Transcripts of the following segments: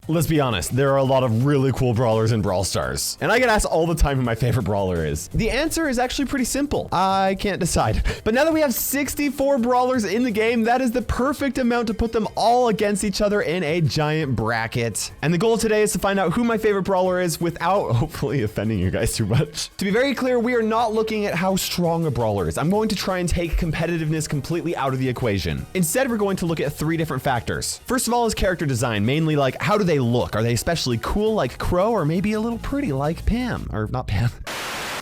Let's be honest, there are a lot of really cool brawlers in Brawl Stars. And I get asked all the time who my favorite brawler is. The answer is actually pretty simple. I can't decide. But now that we have 64 brawlers in the game, that is the perfect amount to put them all against each other in a giant bracket. And the goal today is to find out who my favorite brawler is without hopefully offending you guys too much. To be very clear, we are not looking at how strong a brawler is. I'm going to try and take competitiveness completely out of the equation. Instead, we're going to look at 3 different factors. First of all is character design, mainly like how do they look? Are they especially cool like Crow, or maybe a little pretty like Pam? Or not Pam.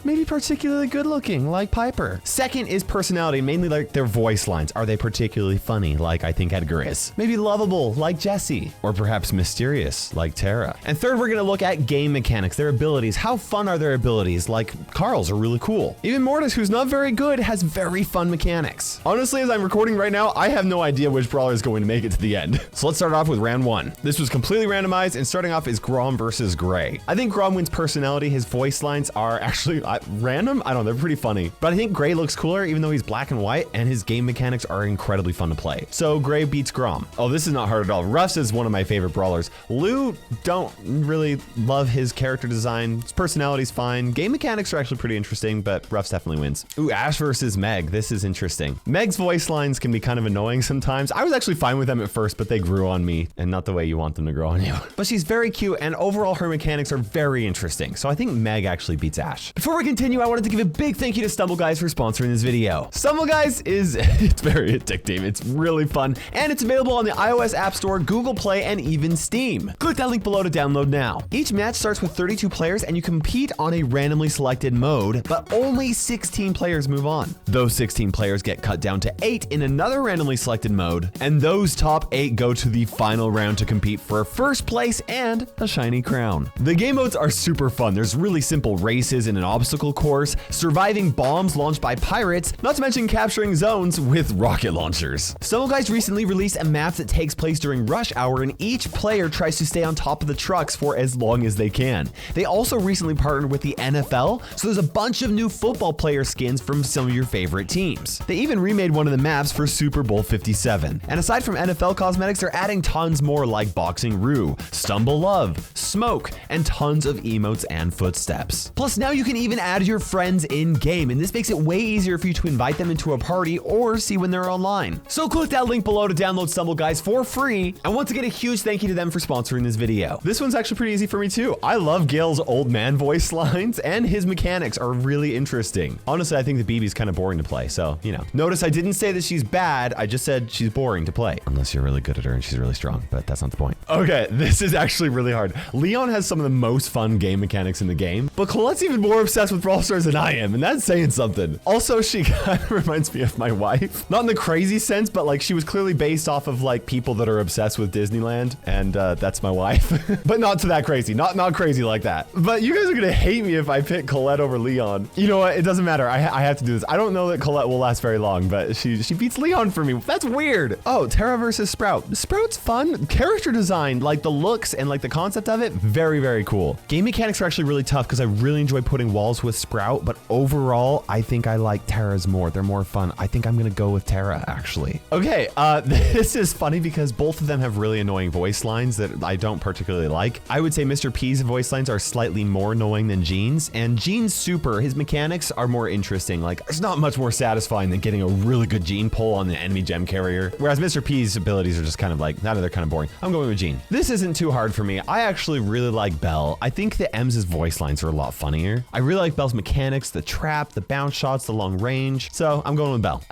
Maybe particularly good looking like Piper. Second is personality, mainly like their voice lines. Are they particularly funny like I think Edgar is? Maybe lovable like Jesse, or perhaps mysterious like Tara. And third, we're gonna look at game mechanics, their abilities. How fun are their abilities? Like Carl's are really cool. Even Mortis, who's not very good, has very fun mechanics. Honestly, as I'm recording right now, I have no idea which brawler is going to make it to the end. So let's start off with round 1. This was completely randomized, and starting off is Grom versus Gray. I think Grom wins personality. His voice lines are actually random. I don't know, they're pretty funny. But I think Gray looks cooler even though he's black and white, and his game mechanics are incredibly fun to play. So Gray beats Grom. Oh, this is not hard at all. Ruffs is one of my favorite brawlers. Lou, don't really love his character design. His personality's fine. Game mechanics are actually pretty interesting, but Ruffs definitely wins. Ooh, Ash versus Meg. This is interesting. Meg's voice lines can be kind of annoying sometimes. I was actually fine with them at first, but they grew on me, and not the way you want them to grow on you. But she's very cute, and overall her mechanics are very interesting. So I think Meg actually beats Ash. Before we continue, I wanted to give a big thank you to Stumble Guys for sponsoring this video. Stumble Guys is, it's very addictive. It's really fun, and it's available on the iOS App Store, Google Play, and even Steam. Click that link below to download now. Each match starts with 32 players, and you compete on a randomly selected mode, but only 16 players move on. Those 16 players get cut down to 8 in another randomly selected mode, and those top 8 go to the final round to compete for first place and a shiny crown. The game modes are super fun. There's really simple races in an obstacle course, surviving bombs launched by pirates, not to mention capturing zones with rocket launchers. Stumble Guys recently released a map that takes place during rush hour, and each player tries to stay on top of the trucks for as long as they can. They also recently partnered with the NFL, so there's a bunch of new football player skins from some of your favorite teams. They even remade one of the maps for Super Bowl 57. And aside from NFL cosmetics, they're adding tons more like Boxing Roo, Stumble Love, Smoke, and tons of emotes and footsteps. Plus now you can even add your friends in game, and this makes it way easier for you to invite them into a party or see when they're online. So click that link below to download Stumble Guys for free. And once again, a huge thank you to them for sponsoring this video. This one's actually pretty easy for me too. I love Gail's old man voice lines, and his mechanics are really interesting. Honestly, I think the BB's kind of boring to play, so, you know. Notice I didn't say that she's bad, I just said she's boring to play. Unless you're really good at her and she's really strong, but that's not the point. Okay, this is actually really hard. Leon has some of the most fun game mechanics in the game, but Colette's even more obsessed with Brawl Stars than I am, and that's saying something. Also, she kind of reminds me of my wife. Not in the crazy sense, but like she was clearly based off of like people that are obsessed with Disneyland, and that's my wife. But not to that crazy, not crazy like that. But you guys are gonna hate me if I pick Colette over Leon. You know what, it doesn't matter, I have to do this. I don't know that Colette will last very long, but she beats Leon for me. That's weird. Oh, Tara versus Sprout. Sprout's fun. Character design, like the looks and like the concept of it, very, very cool. Game mechanics are actually really tough because I really enjoy putting walls with Sprout, but overall, I think I like Tara's more. They're more fun. I think I'm gonna go with Tara, actually. Okay, this is funny because both of them have really annoying voice lines that I don't particularly like. I would say Mr. P's voice lines are slightly more annoying than Gene's, and Gene's super, his mechanics are more interesting. Like, it's not much more satisfying than getting a really good Gene pull on the enemy gem carrier, whereas Mr. P's abilities are just kind of like, now they're kind of boring. I'm going with Gene. This isn't too hard for me. I actually really like Belle. I think that Em's voice lines are a lot funnier. I really like Belle's mechanics, the trap, the bounce shots, the long range. So I'm going with Belle.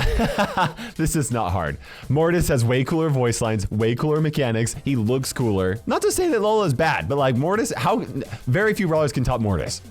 This is not hard. Mortis has way cooler voice lines, way cooler mechanics. He looks cooler. Not to say that Lola's bad, but like Mortis, very few brawlers can top Mortis.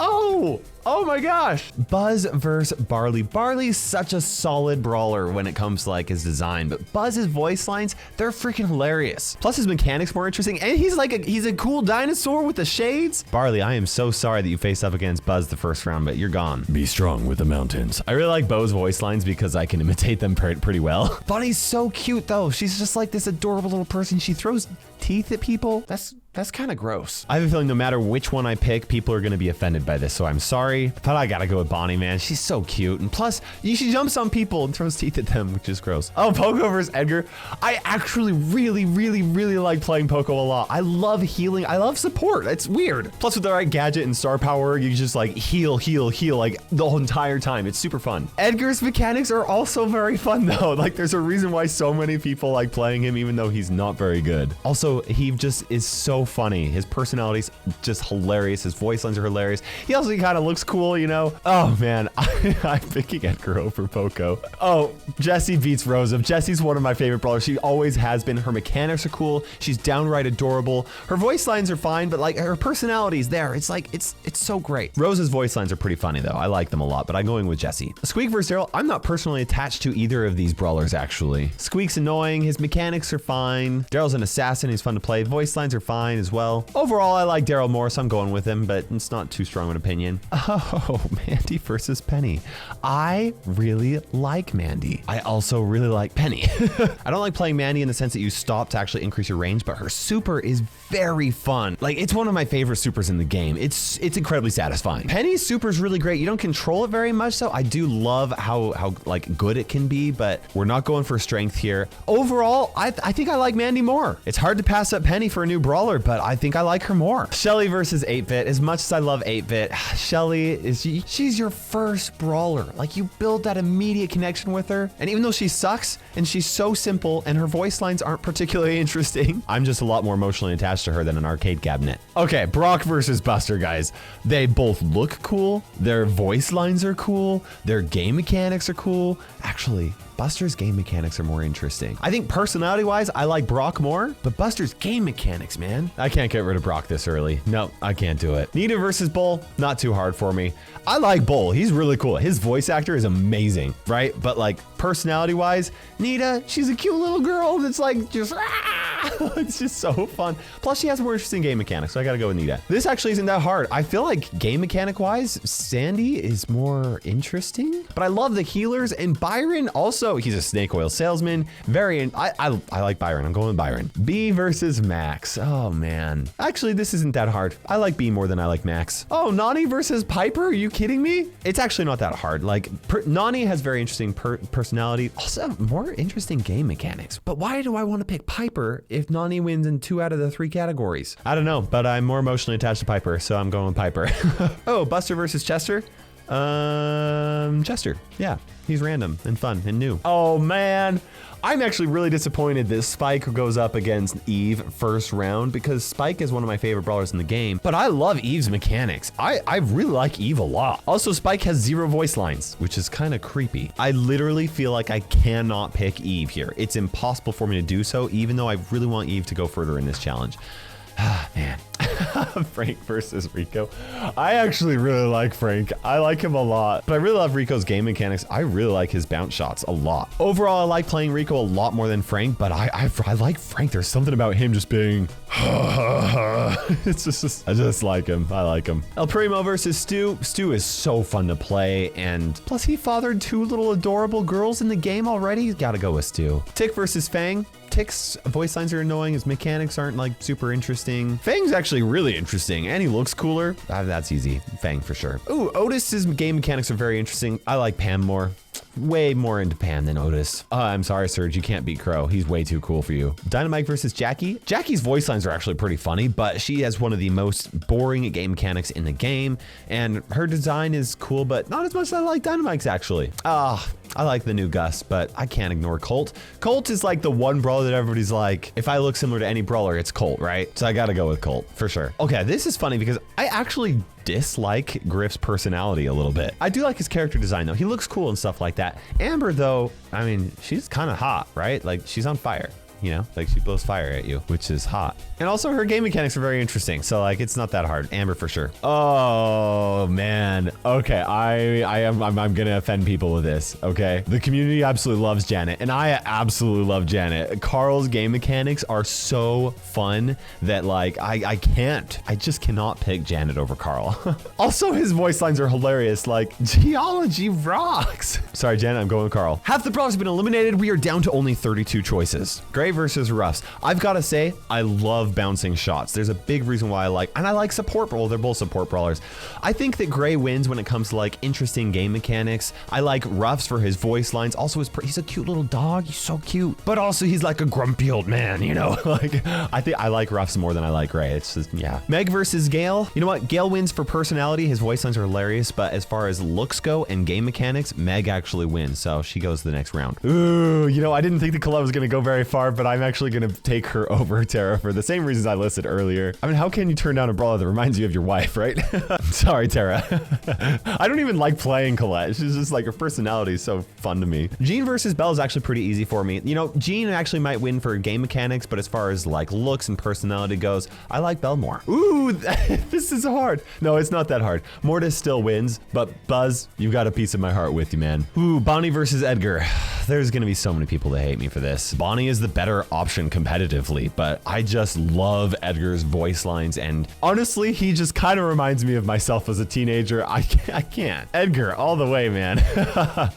Oh my gosh. Buzz versus Barley. Barley's such a solid brawler when it comes to like his design, but Buzz's voice lines, they're freaking hilarious. Plus his mechanics more interesting, and he's a cool dinosaur with the shades. Barley, I am so sorry that you faced up against Buzz the first round, but you're gone. Be strong with the mountains. I really like Bo's voice lines because I can imitate them pretty well. Bunny's so cute though. She's just like this adorable little person. She throws teeth at people, that's kind of gross. I have a feeling no matter which one I pick, people are going to be offended by this, so I'm sorry. But I gotta go with Bonnie, man. She's so cute. And plus, she jumps on people and throws teeth at them, which is gross. Oh, Poco versus Edgar. I actually really like playing Poco a lot. I love healing. I love support. It's weird. Plus, with the right gadget and star power, you just like heal like the whole entire time. It's super fun. Edgar's mechanics are also very fun, though. Like, there's a reason why so many people like playing him, even though he's not very good. Also, he just is so funny. His personality's just hilarious. His voice lines are hilarious. He also kind of looks cool, you know? Oh man, I'm picking Edgar over Poco. Oh, Jessie beats Rosa. Jessie's one of my favorite brawlers. She always has been. Her mechanics are cool. She's downright adorable. Her voice lines are fine, but like her personality's there. It's like, it's so great. Rosa's voice lines are pretty funny though. I like them a lot, but I'm going with Jessie. Squeak versus Daryl. I'm not personally attached to either of these brawlers actually. Squeak's annoying. His mechanics are fine. Daryl's an assassin. He's fun to play. Voice lines are fine as well. Overall, I like Daryl more, so I'm going with him, but it's not too strong an opinion. Oh, Mandy versus Penny. I really like Mandy. I also really like Penny. I don't like playing Mandy in the sense that you stop to actually increase your range, but her super is very fun. Like, it's one of my favorite supers in the game. It's incredibly satisfying. Penny's super is really great. You don't control it very much, so I do love how like good it can be, but we're not going for strength here. Overall, I think I like Mandy more. It's hard to pass up Penny for a new brawler, but I think I like her more. Shelley versus 8-Bit. As much as I love 8-Bit, Shelley she's your first brawler. Like, you build that immediate connection with her, and even though she sucks and she's so simple and her voice lines aren't particularly interesting, I'm just a lot more emotionally attached to her than an arcade cabinet. Okay, Brock versus Buster, guys. They both look cool. Their voice lines are cool. Their game mechanics are cool. Actually, Buster's game mechanics are more interesting. I think personality-wise, I like Brock more, but Buster's game mechanics, man. I can't get rid of Brock this early. No, I can't do it. Nita versus Bull, not too hard for me. I like Bull. He's really cool. His voice actor is amazing, right? But like personality-wise, Nita, she's a cute little girl that's like just, it's just so fun. Plus, she has more interesting game mechanics, so I gotta go with Nita. This actually isn't that hard. I feel like game mechanic-wise, Sandy is more interesting, but I love the healers, and Byron also, he's a snake oil salesman. I like Byron. I'm going with Byron. B versus Max. Oh man. Actually, this isn't that hard. I like B more than I like Max. Oh, Nani versus Piper? Are you kidding me? It's actually not that hard. Like, Nani has very interesting personality. Also, more interesting game mechanics. But why do I want to pick Piper if Nani wins in 2 out of the 3 categories? I don't know, but I'm more emotionally attached to Piper, so I'm going with Piper. Oh, Buster versus Chester? Chester. Yeah, he's random and fun and new. Oh man, I'm actually really disappointed that Spike goes up against Eve first round, because Spike is one of my favorite brawlers in the game, but I love Eve's mechanics. I really like Eve a lot. Also, Spike has 0 voice lines, which is kind of creepy. I literally feel like I cannot pick Eve here. It's impossible for me to do so, even though I really want Eve to go further in this challenge. Ah, man. Frank versus Rico. I actually really like Frank. I like him a lot, but I really love Rico's game mechanics. I really like his bounce shots a lot. Overall, I like playing Rico a lot more than Frank, but I like Frank. There's something about him just being it's just I just like him. I like him. El Primo versus Stu. Stu is so fun to play, and plus he fathered 2 little adorable girls in the game already. Gotta go with Stu. Tick versus Fang. Tick's voice lines are annoying. His mechanics aren't like super interesting. Fang's actually really interesting, and he looks cooler. That's easy. Fang for sure. Ooh, Otis's game mechanics are very interesting. I like Pam more. Way more into Pam than Otis. I'm sorry, Serge, you can't beat Crow. He's way too cool for you. Dynamite versus Jackie. Jackie's voice lines are actually pretty funny, but she has one of the most boring game mechanics in the game, and her design is cool, but not as much as I like Dynamite's actually. I like the new Gus, but I can't ignore Colt. Colt is like the one brawler that everybody's like, if I look similar to any brawler, it's Colt, right? So I gotta go with Colt for sure. Okay, this is funny because I actually dislike Griff's personality a little bit. I do like his character design though. He looks cool and stuff like that. Amber though, I mean, she's kind of hot, right? Like, she's on fire. You know, like she blows fire at you, which is hot. And also her game mechanics are very interesting. So like, it's not that hard. Amber for sure. Oh man. Okay. I'm gonna offend people with this. Okay. The community absolutely loves Janet, and I absolutely love Janet. Carl's game mechanics are so fun that like, I just cannot pick Janet over Carl. Also, his voice lines are hilarious. Like, geology rocks. Sorry, Janet, I'm going with Carl. Half the brawlers have been eliminated. We are down to only 32 choices. Great versus Ruffs. I've got to say, I love bouncing shots. There's a big reason why I like support brawlers. They're both support brawlers. I think that Gray wins when it comes to like interesting game mechanics. I like Ruffs for his voice lines. Also, he's a cute little dog. He's so cute. But also, he's like a grumpy old man, you know? Like, I think I like Ruffs more than I like Gray. It's just, yeah. Meg versus Gail. You know what? Gail wins for personality. His voice lines are hilarious. But as far as looks go and game mechanics, Meg actually wins. So she goes to the next round. Ooh, you know, I didn't think the Colette was going to go very far, but I'm actually going to take her over Tara for the same reasons I listed earlier. I mean, how can you turn down a brawler that reminds you of your wife, right? Sorry, Tara. I don't even like playing Colette. She's just like, her personality is so fun to me. Jean versus Belle is actually pretty easy for me. You know, Jean actually might win for game mechanics, but as far as like looks and personality goes, I like Belle more. Ooh, this is hard. No, it's not that hard. Mortis still wins, but Buzz, you've got a piece of my heart with you, man. Ooh, Bonnie versus Edgar. There's gonna be so many people that hate me for this. Bonnie is the better option competitively, but I just love Edgar's voice lines, and honestly, he just kind of reminds me of myself as a teenager. I can't. Edgar, all the way, man.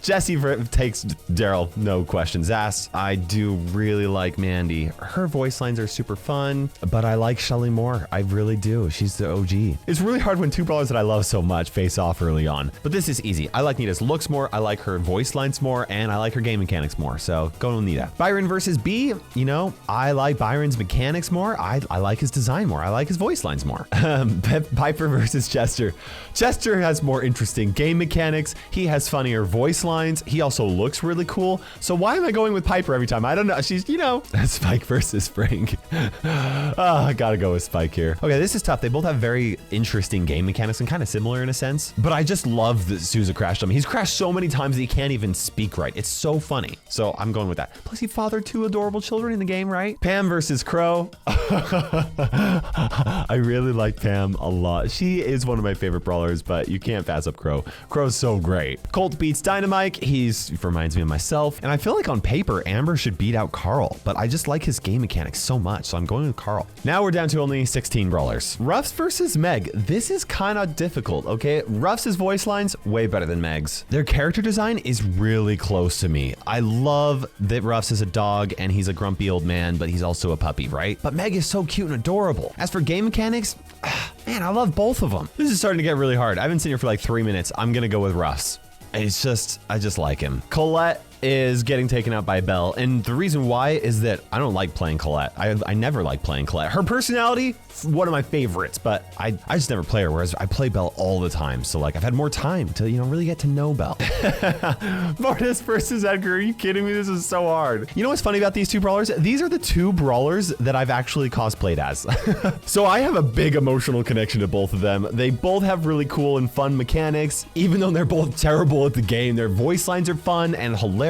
Jessie takes Daryl, no questions asked. I do really like Mandy. Her voice lines are super fun, but I like Shelley more. I really do. She's the OG. It's really hard when two brawlers that I love so much face off early on, but this is easy. I like Nita's looks more, I like her voice lines more, and I like her game mechanics more, so going with Nita. Byron versus B, you know, I like Byron's mechanics more, I like his design more, I like his voice lines more. Piper versus Chester. Chester has more interesting game mechanics, he has funnier voice lines, he also looks really cool, so why am I going with Piper every time? I don't know, she's, you know. Spike versus Frank. I gotta go with Spike here. Okay, this is tough. They both have very interesting game mechanics and kind of similar in a sense, but I just love that Sousa crashed him. He's crashed so many times that he can't even speak right. It's so funny. So I'm going with that. Plus he fathered 2 adorable children in the game, right? Pam versus Crow. I really like Pam a lot. She is one of my favorite brawlers, but you can't pass up Crow. Crow's so great. Colt beats Dynamite. He reminds me of myself. And I feel like on paper, Amber should beat out Carl, but I just like his game mechanics so much, so I'm going with Carl. Now we're down to only 16 brawlers. Ruffs versus Meg. This is kind of difficult, okay? Ruffs' voice lines, way better than Meg's. Their character design is really close to me. I love that Ruffs is a dog and he's a grumpy old man, but he's also a puppy, right? But Meg is so cute and adorable. As for game mechanics, man, I love both of them. This is starting to get really hard. I've been sitting here for like 3 minutes. I'm gonna go with Ruffs. It's just, I just like him. Colette is getting taken out by Belle, and the reason why is that I don't like playing Colette. I never like playing Colette. Her personality, one of my favorites, but I just never play her, whereas I play Belle all the time, so like I've had more time to, you know, really get to know Belle. Mortis versus Edgar, are you kidding me? This is so hard. You know what's funny about these two brawlers? These are the two brawlers that I've actually cosplayed as. So I have a big emotional connection to both of them. They both have really cool and fun mechanics, even though they're both terrible at the game. Their voice lines are fun and hilarious.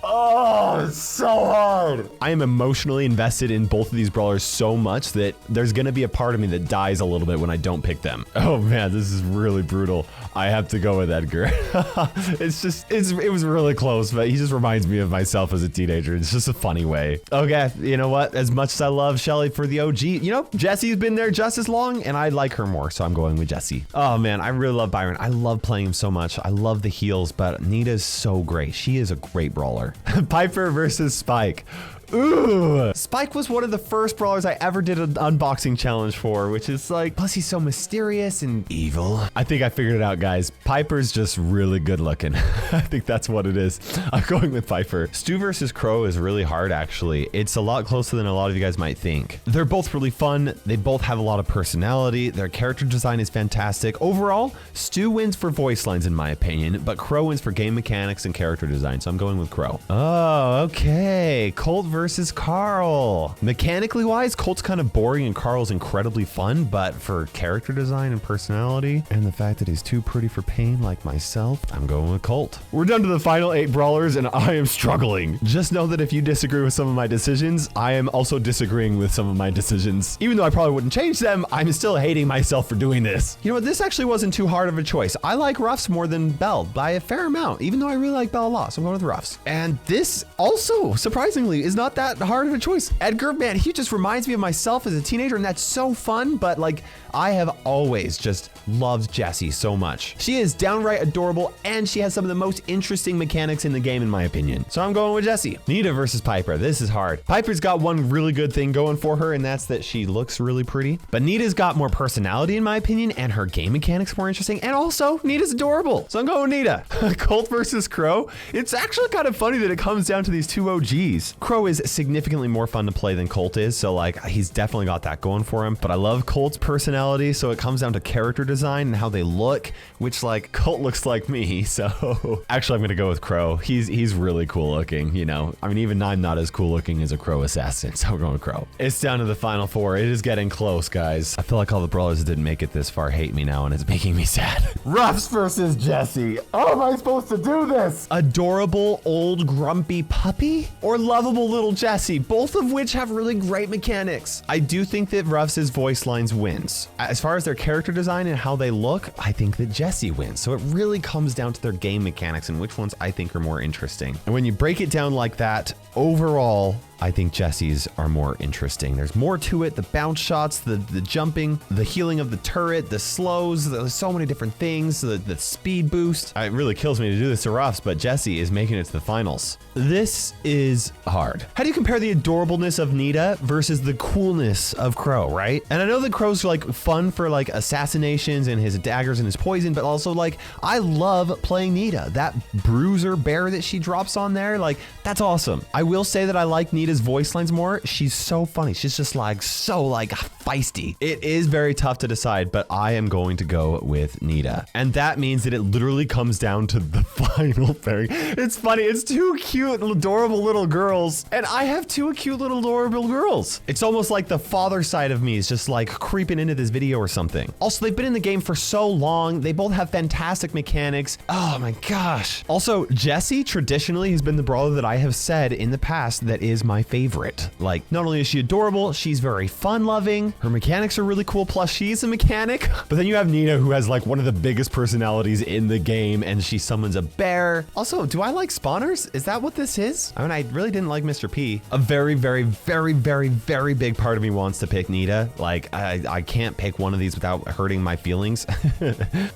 Oh, it's so hard. I am emotionally invested in both of these brawlers so much that there's gonna be a part of me that dies a little bit when I don't pick them. Oh man, this is really brutal. I have to go with Edgar. It was really close, but he just reminds me of myself as a teenager. It's just a funny way. Okay, you know what? As much as I love Shelley for the OG, you know, Jessie's been there just as long and I like her more, so I'm going with Jessie. Oh man, I really love Byron. I love playing him so much. I love the heals, but Nita's so great. She is a great brawler. Piper versus Spike. Ooh, Spike was one of the first brawlers I ever did an unboxing challenge for, which is like, plus he's so mysterious and evil. I think I figured it out, guys. Piper's just really good looking. I think that's what it is. I'm going with Piper. Stu versus Crow is really hard, actually. It's a lot closer than a lot of you guys might think. They're both really fun. They both have a lot of personality. Their character design is fantastic. Overall, Stu wins for voice lines in my opinion, but Crow wins for game mechanics and character design, so I'm going with Crow. Oh, okay. Colt versus Carl. Mechanically wise, Colt's kind of boring and Carl's incredibly fun, but for character design and personality and the fact that he's too pretty for pain like myself, I'm going with Colt. We're down to the final 8 brawlers and I am struggling. Just know that if you disagree with some of my decisions, I am also disagreeing with some of my decisions. Even though I probably wouldn't change them, I'm still hating myself for doing this. You know what? This actually wasn't too hard of a choice. I like Ruffs more than Belle by a fair amount, even though I really like Belle a lot, so I'm going with Ruffs. And this also, surprisingly, is not not that hard of a choice. Edgar, man, he just reminds me of myself as a teenager, and that's so fun. But like, I have always just loved Jessie so much. She is downright adorable, and she has some of the most interesting mechanics in the game, in my opinion. So I'm going with Jessie. Nita versus Piper. This is hard. Piper's got one really good thing going for her, and that's that she looks really pretty. But Nita's got more personality, in my opinion, and her game mechanics more interesting. And also, Nita's adorable. So I'm going with Nita. Colt versus Crow. It's actually kind of funny that it comes down to these two OGs. Crow is significantly more fun to play than Colt is, so like he's definitely got that going for him. But I love Colt's personality, so it comes down to character design and how they look, which like Colt looks like me. So actually, I'm gonna go with Crow. He's really cool looking. You know, I mean, even I'm not as cool looking as a Crow assassin, so we're going with Crow. It's down to the final four. It is getting close, guys. I feel like all the brawlers that didn't make it this far hate me now, and it's making me sad. Ruffs versus Jessie. How am I supposed to do this? Adorable old grumpy puppy or lovable little Jessie, both of which have really great mechanics. I do think that Ruffs' voice lines wins. As far as their character design and how they look, I think that Jessie wins. So it really comes down to their game mechanics and which ones I think are more interesting. And when you break it down like that, overall, I think Jessie's are more interesting. There's more to it. The bounce shots, the jumping, the healing of the turret, the slows, there's so many different things, the speed boost. It really kills me to do this to Ruffs, but Jessie is making it to the finals. This is hard. How do you compare the adorableness of Nita versus the coolness of Crow, right? And I know that Crow's like fun for like assassinations and his daggers and his poison, but also like I love playing Nita. That bruiser bear that she drops on there, like that's awesome. I will say that I like Nita's voice lines more. She's so funny. She's just like so like feisty. It is very tough to decide, but I am going to go with Nita. And that means that it literally comes down to the final pairing. It's funny. It's two cute, adorable little girls, and I have two cute little adorable girls. It's almost like the father side of me is just like creeping into this video or something. Also, they've been in the game for so long. They both have fantastic mechanics. Oh my gosh. Also, Jessie traditionally has been the brawler that I have said in the past that is my favorite. Like, not only is she adorable, she's very fun-loving. Her mechanics are really cool, plus she's a mechanic. But then you have Nita, who has like one of the biggest personalities in the game, and she summons a bear. Also, do I like spawners? Is that what this is? I mean, I really didn't like Mr. P. A very, very, very, very, very big part of me wants to pick Nita. Like, I can't pick one of these without hurting my feelings.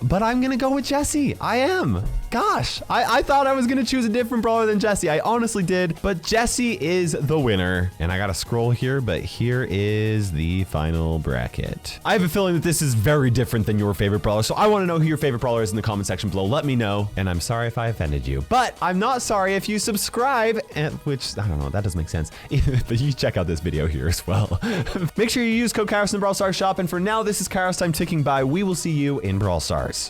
But I'm gonna go with Jessie. I am. Gosh, I thought I was gonna choose a different brawler than Jessie. I honestly did, but Jessie is the winner. And I gotta scroll here, but here is the final bracket. I have a feeling that this is very different than your favorite brawler, so I wanna know who your favorite brawler is in the comment section below. Let me know, and I'm sorry if I offended you. But I'm not sorry if you subscribe, and which, I don't know, that doesn't make sense. But you check out this video here as well. Make sure you use code Kairos in the Brawl Stars shop, and for now, this is KairosTime ticking by. We will see you in Brawl Stars.